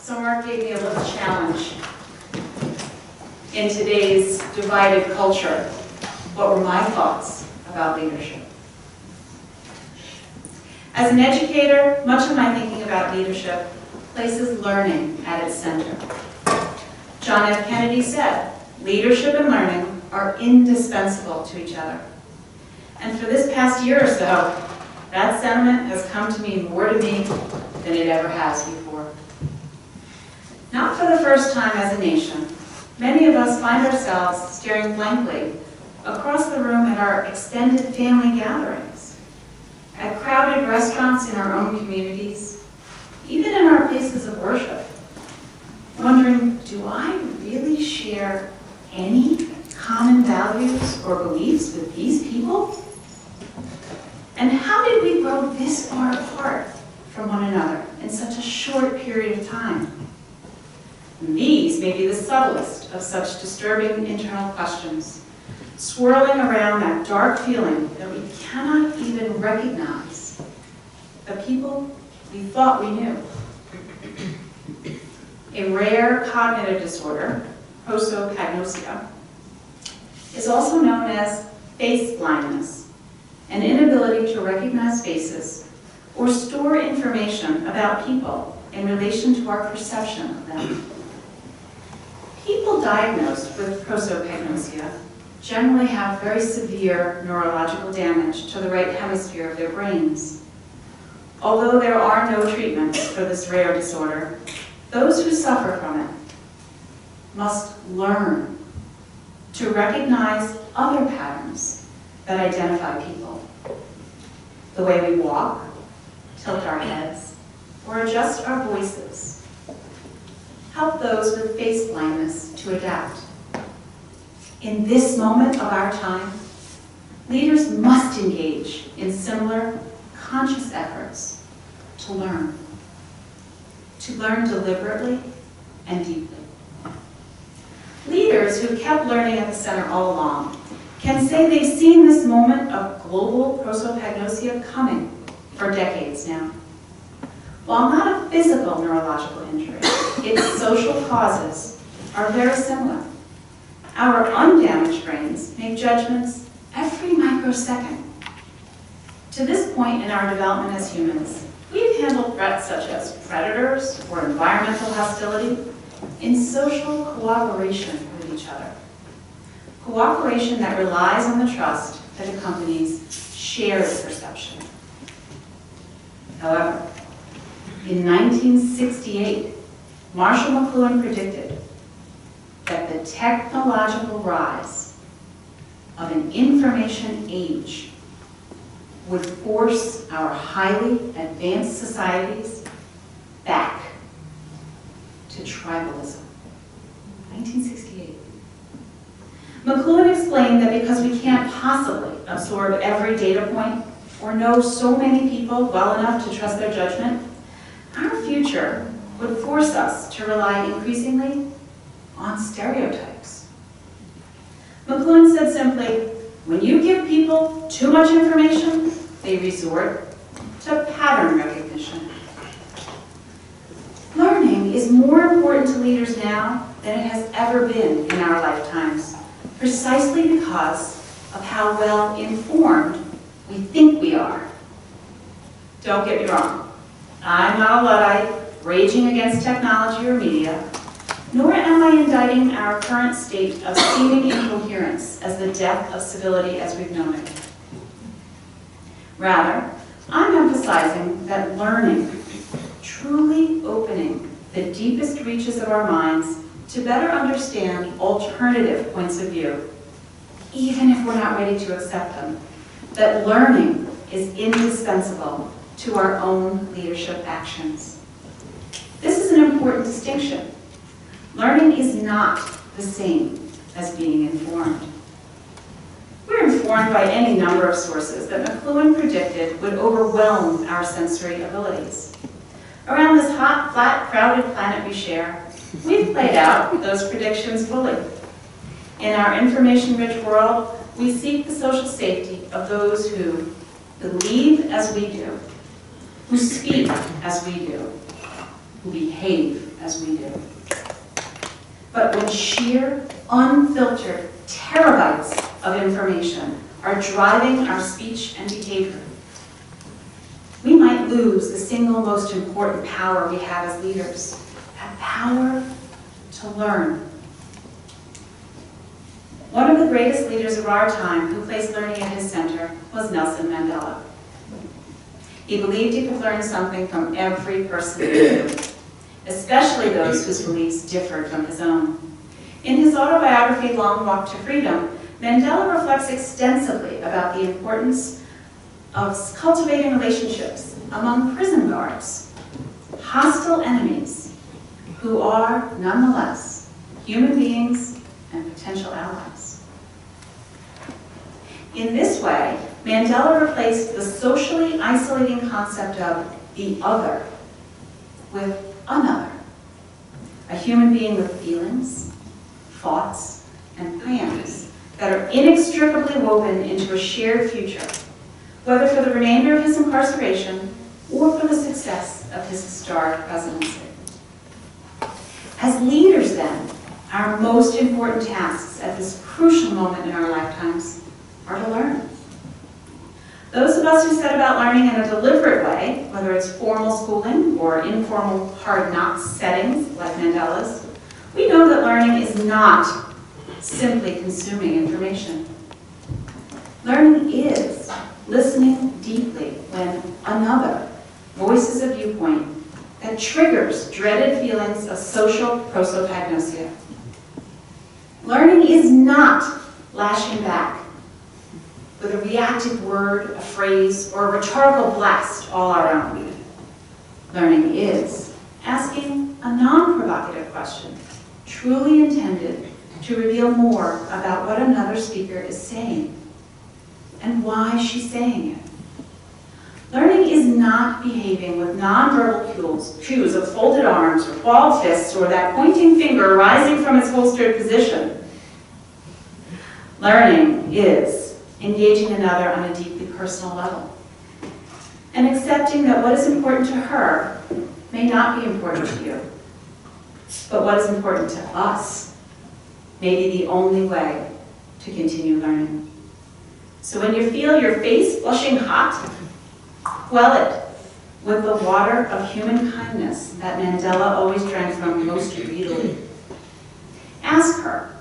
So Mark gave me a little challenge. In today's divided culture, what were my thoughts about leadership? As an educator, much of my thinking about leadership places learning at its center. John F. Kennedy said, leadership and learning are indispensable to each other. And for this past year or so, that sentiment has come to mean more to me than it ever has before. Not for the first time as a nation, many of us find ourselves staring blankly across the room at our extended family gatherings, at crowded restaurants in our own communities, even in our places of worship, wondering, do I really share any common values or beliefs with these people? And how did we grow this far apart from one another in such a short period of time? And these may be the subtlest of such disturbing internal questions, swirling around that dark feeling that we cannot even recognize the people we thought we knew. A rare cognitive disorder, prosopagnosia, is also known as face blindness, an inability to recognize faces or store information about people in relation to our perception of them. People diagnosed with prosopagnosia generally have very severe neurological damage to the right hemisphere of their brains. Although there are no treatments for this rare disorder, those who suffer from it must learn to recognize other patterns that identify people. The way we walk, tilt our heads, or adjust our voices. Help those with face blindness to adapt. In this moment of our time, leaders must engage in similar conscious efforts to learn deliberately and deeply. Leaders who kept learning at the center all along can say they've seen this moment of global prosopagnosia coming for decades now. While not a physical neurological injury, its social causes are very similar. Our undamaged brains make judgments every microsecond. To this point in our development as humans, we've handled threats such as predators or environmental hostility in social cooperation with each other. Cooperation that relies on the trust that accompanies shared perception. However, in 1968, Marshall McLuhan predicted that the technological rise of an information age would force our highly advanced societies back to tribalism. 1968. McLuhan explained that because we can't possibly absorb every data point or know so many people well enough to trust their judgment, our future would force us to rely increasingly on stereotypes. McLuhan said simply, when you give people too much information, they resort to pattern recognition. Learning is more important to leaders now than it has ever been in our lifetimes, precisely because of how well informed we think we are. Don't get me wrong, I'm not a Luddite raging against technology or media, nor am I indicting our current state of seeming incoherence as the death of civility as we've known it. Rather, I'm emphasizing that learning, truly opening the deepest reaches of our minds to better understand alternative points of view, even if we're not ready to accept them, that learning is indispensable to our own leadership actions. This is an important distinction. Learning is not the same as being informed. We're informed by any number of sources that McLuhan predicted would overwhelm our sensory abilities. Around this hot, flat, crowded planet we share, we've played out those predictions fully. In our information-rich world, we seek the social safety of those who believe as we do, who speak as we do, who behave as we do. But when sheer, unfiltered terabytes of information are driving our speech and behavior, we might lose the single most important power we have as leaders, that power to learn. One of the greatest leaders of our time who placed learning at his center was Nelson Mandela. He believed he could learn something from every person he knew, especially those whose beliefs differed from his own. In his autobiography, Long Walk to Freedom, Mandela reflects extensively about the importance of cultivating relationships among prison guards, hostile enemies, who are, nonetheless, human beings and potential allies. In this way, Mandela replaced the socially isolating concept of the other with another, a human being with feelings, thoughts, and plans that are inextricably woven into a shared future, whether for the remainder of his incarceration or for the success of his historic presidency. As leaders, then, our most important tasks at this crucial moment in our lifetimes are to learn. Those of us who set about learning in a deliberate way, whether it's formal schooling or informal hard knocks settings like Mandela's, we know that learning is not simply consuming information. Learning is listening deeply when another voices a viewpoint that triggers dreaded feelings of social prosopagnosia. Learning is not lashing back with a reactive word, a phrase, or a rhetorical blast all our own. Learning is asking a non-provocative question, truly intended to reveal more about what another speaker is saying and why she's saying it. Learning is not behaving with nonverbal cues of folded arms or balled fists or that pointing finger rising from its holstered position. Learning is engaging another on a deeply personal level and accepting that what is important to her may not be important to you, but what is important to us may be the only way to continue learning. So when you feel your face flushing hot, quell it with the water of human kindness that Mandela always drank from most greedily. Ask her,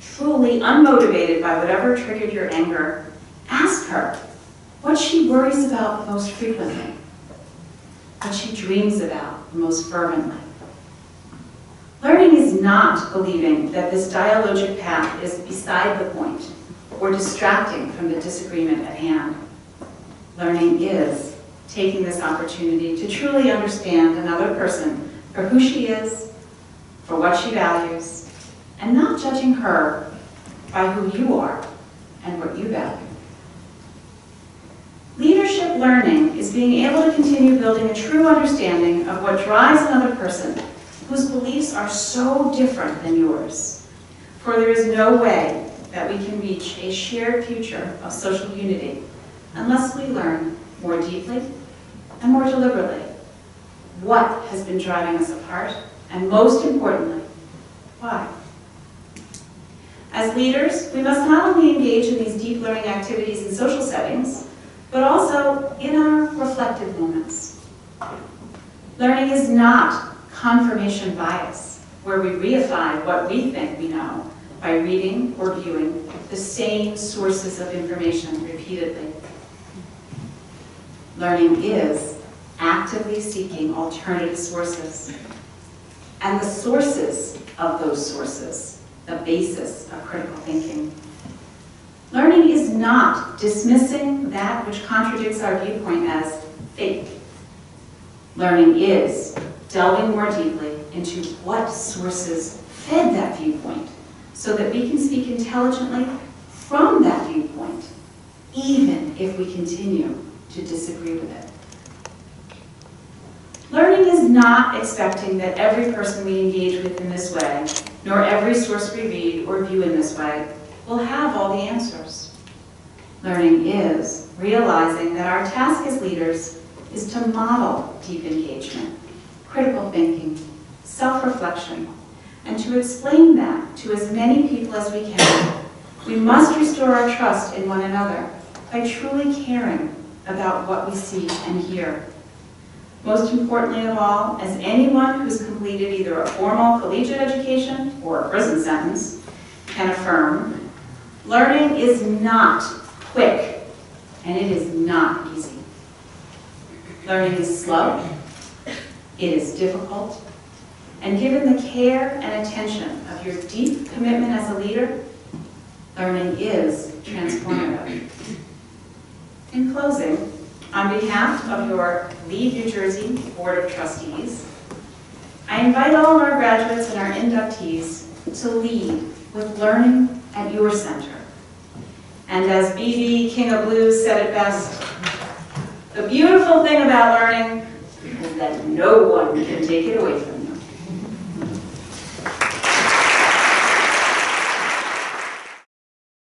truly unmotivated by whatever triggered your anger, ask her what she worries about most frequently, what she dreams about most fervently. Learning is not believing that this dialogic path is beside the point or distracting from the disagreement at hand. Learning is taking this opportunity to truly understand another person for who she is, for what she values, and not judging her by who you are and what you value. Leadership learning is being able to continue building a true understanding of what drives another person whose beliefs are so different than yours. For there is no way that we can reach a shared future of social unity unless we learn more deeply and more deliberately what has been driving us apart, and most importantly, why. As leaders, we must not only engage in these deep learning activities in social settings, but also in our reflective moments. Learning is not confirmation bias, where we reify what we think we know by reading or viewing the same sources of information repeatedly. Learning is actively seeking alternative sources, and the sources of those sources, the basis of critical thinking. Learning is not dismissing that which contradicts our viewpoint as fake. Learning is delving more deeply into what sources fed that viewpoint so that we can speak intelligently from that viewpoint, even if we continue to disagree with it. Learning is not expecting that every person we engage with in this way, nor every source we read or view in this way, will have all the answers. Learning is realizing that our task as leaders is to model deep engagement, critical thinking, self-reflection, and to explain that to as many people as we can, we must restore our trust in one another by truly caring about what we see and hear. Most importantly of all, as anyone who's completed either a formal collegiate education or a prison sentence can affirm, learning is not quick, and it is not easy. Learning is slow, it is difficult, and given the care and attention of your deep commitment as a leader, learning is transformative. In closing, on behalf of your Lead New Jersey Board of Trustees, I invite all our graduates and our inductees to lead with learning at your center. And as B.B. King of Blues said it best, the beautiful thing about learning is that no one can take it away from you.